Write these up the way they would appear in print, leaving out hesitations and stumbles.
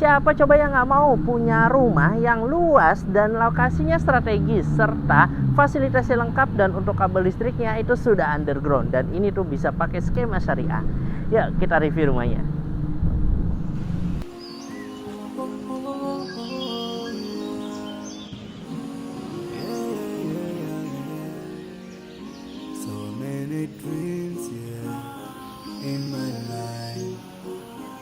Siapa coba yang nggak mau punya rumah yang luas dan lokasinya strategis serta fasilitasnya lengkap dan untuk kabel listriknya itu sudah underground dan ini tuh bisa pakai skema syariah. Yuk kita review rumahnya. So many dreams, yeah, in my life.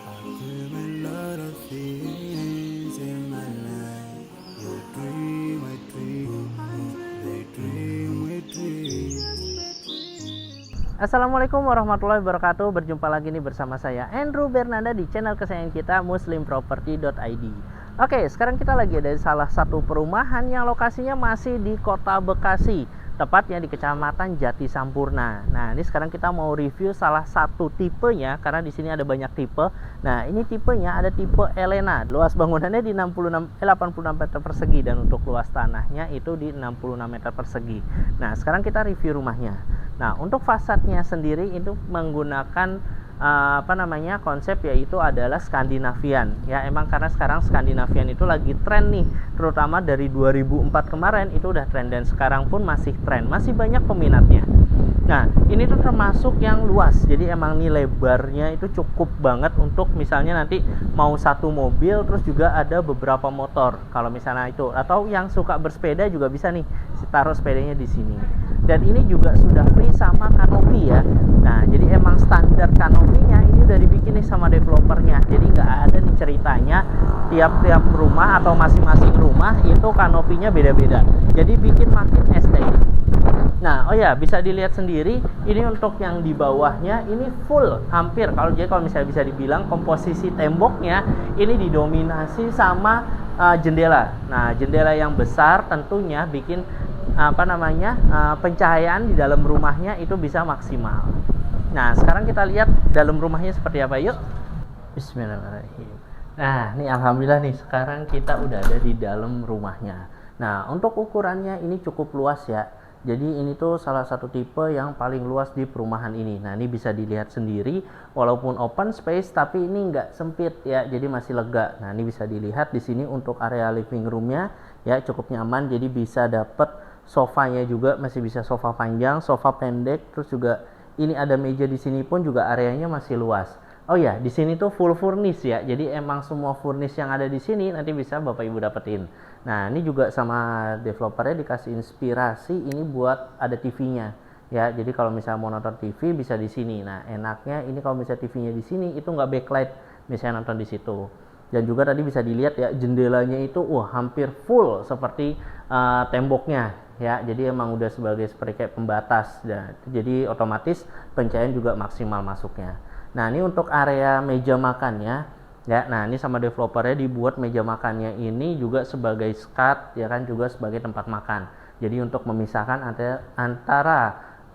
I dream a lot of things in my life. You dream, I dream, they dream, we dream. Assalamualaikum warahmatullahi wabarakatuh. Berjumpa lagi nih bersama saya Andrew Bernanda di channel kesayangan kita muslimproperty.id. Oke, sekarang kita lagi ada di salah satu perumahan yang lokasinya masih di Kota Bekasi, tepatnya di Kecamatan Jati Sampurna. Nah, ini sekarang kita mau review salah satu tipenya karena di sini ada banyak tipe. Nah, ini tipenya ada tipe Elena. Luas bangunannya di 86 meter persegi dan untuk luas tanahnya itu di 66 meter persegi. Nah, sekarang kita review rumahnya. Nah, untuk fasadnya sendiri itu menggunakan konsep yaitu adalah Skandinavian. Ya, emang karena sekarang Skandinavian itu lagi tren nih, terutama dari 2004 kemarin itu udah tren dan sekarang pun masih tren, masih banyak peminatnya. Nah, ini tuh termasuk yang luas. Jadi emang nih lebarnya itu cukup banget untuk misalnya nanti mau satu mobil terus juga ada beberapa motor. Kalau misalnya itu atau yang suka bersepeda juga bisa nih taruh sepedanya di sini. Dan ini juga sudah free sama kanopi ya. Nah, jadi emang standar kanopinya ini udah dibikin nih sama developernya. Jadi nggak ada nih ceritanya tiap-tiap rumah atau masing-masing rumah itu kanopinya beda-beda. Jadi bikin makin estetik. Nah, oh ya, bisa dilihat sendiri ini untuk yang di bawahnya ini full hampir kalau misalnya bisa dibilang komposisi temboknya ini didominasi sama jendela. Nah, jendela yang besar tentunya bikin pencahayaan di dalam rumahnya itu bisa maksimal. Nah, sekarang kita lihat dalam rumahnya seperti apa, yuk. Bismillahirrahmanirrahim. Nah, nih alhamdulillah nih sekarang kita udah ada di dalam rumahnya. Nah, untuk ukurannya ini cukup luas ya. Jadi ini tuh salah satu tipe yang paling luas di perumahan ini. Nah, ini bisa dilihat sendiri walaupun open space tapi ini nggak sempit ya. Jadi masih lega. Nah, ini bisa dilihat di sini untuk area living roomnya ya cukup nyaman. Jadi bisa dapet sofanya juga, masih bisa sofa panjang, sofa pendek, terus juga ini ada meja di sini pun juga areanya masih luas. Oh ya, di sini tuh full furnish ya. Jadi emang semua furnish yang ada di sini nanti bisa Bapak Ibu dapetin. Nah, ini juga sama developernya dikasih inspirasi ini buat ada TV-nya. Ya, jadi kalau misalnya mau nonton TV bisa di sini. Nah, enaknya ini kalau misalnya TV-nya di sini itu nggak backlight, misalnya nonton di situ. Dan juga tadi bisa dilihat ya jendelanya itu hampir full seperti temboknya ya. Jadi emang udah seperti kayak pembatas. Dan jadi otomatis pencahayaan juga maksimal masuknya. Nah, ini untuk area meja makannya ya. Nah, ini sama developernya dibuat meja makannya ini juga sebagai skat ya kan, juga sebagai tempat makan. Jadi untuk memisahkan antara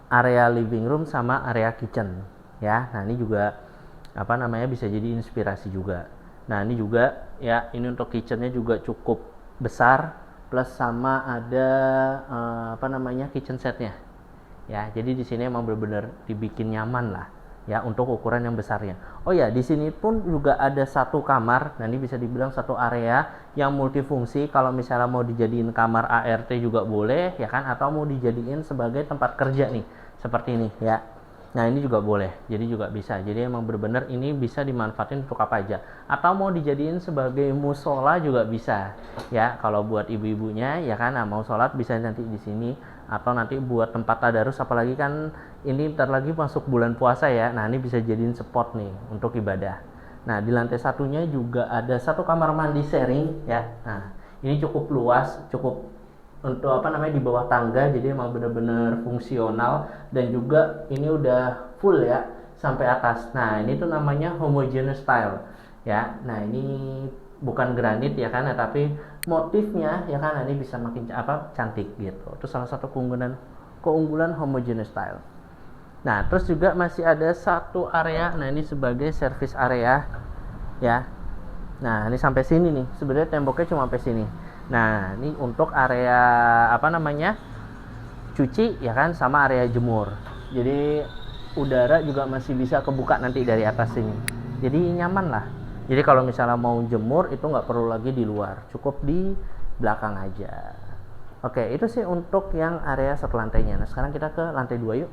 area living room sama area kitchen ya. Nah, ini juga bisa jadi inspirasi juga. Nah, ini juga ya, ini untuk kitchennya juga cukup besar plus sama ada kitchen setnya ya. Jadi di sini emang benar-benar dibikin nyaman lah ya untuk ukuran yang besarnya. Oh ya, di sini pun juga ada satu kamar. Nah, ini bisa dibilang satu area yang multifungsi. Kalau misalnya mau dijadiin kamar ART juga boleh ya kan, atau mau dijadiin sebagai tempat kerja nih seperti ini ya. Nah, ini juga boleh, jadi juga bisa. Jadi emang benar-benar ini bisa dimanfaatin untuk apa aja. Atau mau dijadiin sebagai musola juga bisa. Ya, kalau buat ibu-ibunya ya kan, mau sholat bisa nanti di sini. Atau nanti buat tempat tadarus, apalagi kan ini bentar lagi masuk bulan puasa ya. Nah, ini bisa jadiin spot nih untuk ibadah. Nah, di lantai satunya juga ada satu kamar mandi sharing ya. Nah, ini cukup luas, cukup untuk di bawah tangga, jadi emang benar-benar fungsional dan juga ini udah full ya sampai atas. Nah, ini tuh namanya homogeneous style ya. Nah, ini bukan granit ya kan, tapi motifnya ya kan, ini bisa makin cantik gitu. Itu salah satu keunggulan homogeneous style. Nah, terus juga masih ada satu area. Nah, ini sebagai service area ya. Nah, ini sampai sini nih. Sebenarnya temboknya cuma sampai sini. Nah, ini untuk area cuci ya kan, sama area jemur. Jadi udara juga masih bisa kebuka nanti dari atas sini. Jadi nyaman lah. Jadi kalau misalnya mau jemur itu nggak perlu lagi di luar, cukup di belakang aja. Oke, itu sih untuk yang area satu lantainya. Nah, sekarang kita ke lantai 2 yuk.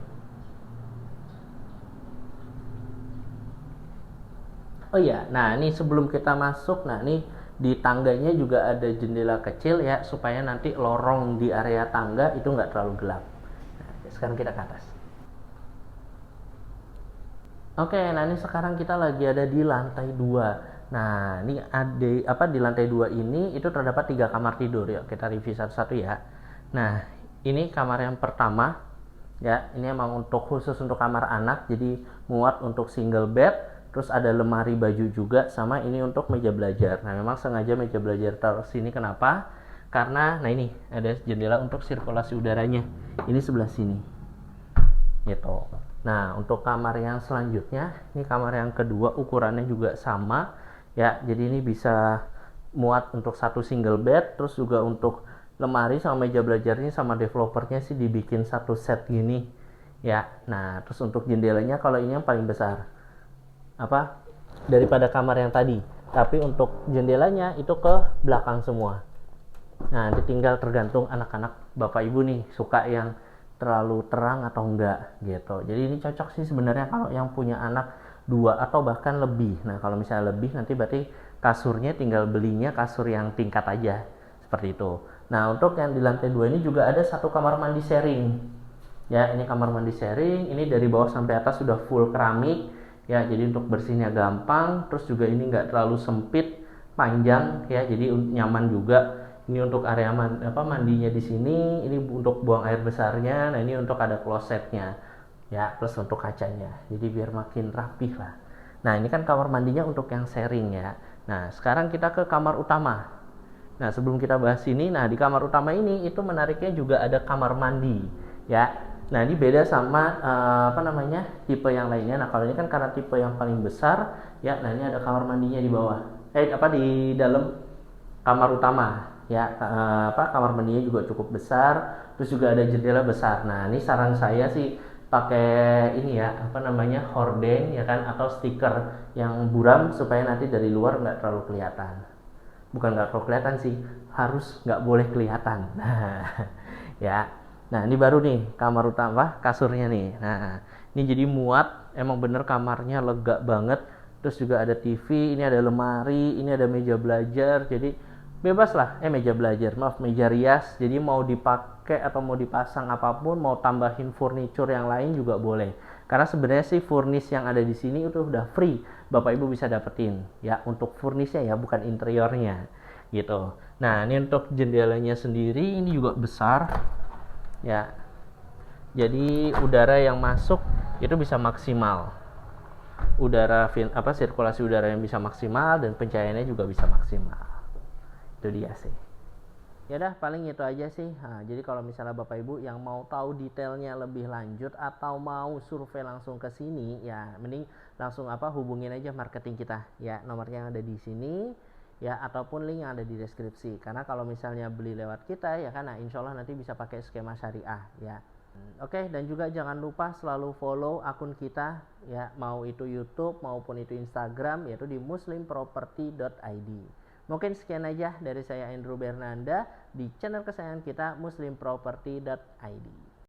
Oh iya, nah ini sebelum kita masuk, nah ini di tangganya juga ada jendela kecil ya, supaya nanti lorong di area tangga itu nggak terlalu gelap. Nah, sekarang kita ke atas. Oke, nah ini sekarang kita lagi ada di lantai 2. Nah, ini ada di lantai 2 ini itu terdapat 3 kamar tidur ya. Kita review satu-satu ya. Nah, ini kamar yang pertama ya. Ini emang khusus untuk kamar anak, jadi muat untuk single bed. Terus ada lemari baju juga, sama ini untuk meja belajar. Nah, memang sengaja meja belajar taruh sini kenapa? Karena nah ini ada jendela untuk sirkulasi udaranya. Ini sebelah sini. Gitu. Nah, untuk kamar yang selanjutnya, ini kamar yang kedua ukurannya juga sama ya. Jadi ini bisa muat untuk satu single bed, terus juga untuk lemari sama meja belajarnya sama developernya sih dibikin satu set gini ya. Nah, terus untuk jendelanya kalau ini yang paling besar daripada kamar yang tadi. Tapi untuk jendelanya itu ke belakang semua. Nah, nanti tinggal tergantung anak-anak bapak ibu nih suka yang terlalu terang atau enggak gitu. Jadi ini cocok sih sebenarnya kalau yang punya anak 2 atau bahkan lebih. Nah, kalau misalnya lebih nanti berarti kasurnya tinggal belinya kasur yang tingkat aja seperti itu. Nah, untuk yang di lantai 2 ini juga ada satu kamar mandi sharing. Ya, ini kamar mandi sharing, ini dari bawah sampai atas sudah full keramik ya, jadi untuk bersihnya gampang, terus juga ini enggak terlalu sempit, panjang ya, jadi nyaman juga. Ini untuk area mandinya di sini, ini untuk buang air besarnya, nah ini untuk ada klosetnya ya, plus untuk kacanya, jadi biar makin rapih lah. Nah, ini kan kamar mandinya untuk yang sharing ya. Nah, sekarang kita ke kamar utama. Nah, sebelum kita bahas ini, nah di kamar utama ini itu menariknya juga ada kamar mandi ya. Nah, ini beda sama tipe yang lainnya. Nah, kalau ini kan karena tipe yang paling besar ya, nah ini ada kamar mandinya di bawah di dalam kamar utama ya. Kamar mandinya juga cukup besar, terus juga ada jendela besar. Nah, ini saran saya sih pakai ini ya, horden ya kan, atau stiker yang buram supaya nanti dari luar nggak terlalu kelihatan. Bukan nggak terlalu kelihatan sih, harus nggak boleh kelihatan. Nah, ya. Nah, ini baru nih kamar utama, kasurnya nih. Nah, ini jadi muat, emang bener kamarnya lega banget. Terus juga ada TV, ini ada lemari, ini ada meja belajar. Jadi bebas lah, meja rias. Jadi mau dipakai atau mau dipasang apapun, mau tambahin furniture yang lain juga boleh. Karena sebenarnya sih furnish yang ada di sini itu udah free, Bapak Ibu bisa dapetin ya, untuk furnishnya ya, bukan interiornya gitu. Nah, ini untuk jendelanya sendiri ini juga besar ya. Jadi udara yang masuk itu bisa maksimal. Sirkulasi udara yang bisa maksimal dan pencahayaannya juga bisa maksimal. Itu dia sih. Ya udah, paling itu aja sih. Nah, jadi kalau misalnya Bapak Ibu yang mau tahu detailnya lebih lanjut atau mau survei langsung ke sini ya, mending langsung hubungin aja marketing kita ya, nomornya yang ada di sini ya, ataupun link yang ada di deskripsi. Karena kalau misalnya beli lewat kita ya kan, nah insya Allah nanti bisa pakai skema syariah ya. Oke, dan juga jangan lupa selalu follow akun kita ya, mau itu YouTube maupun itu Instagram, yaitu di muslimproperty.id. Mungkin sekian aja dari saya, Andrew Bernanda, di channel kesayangan kita muslimproperty.id.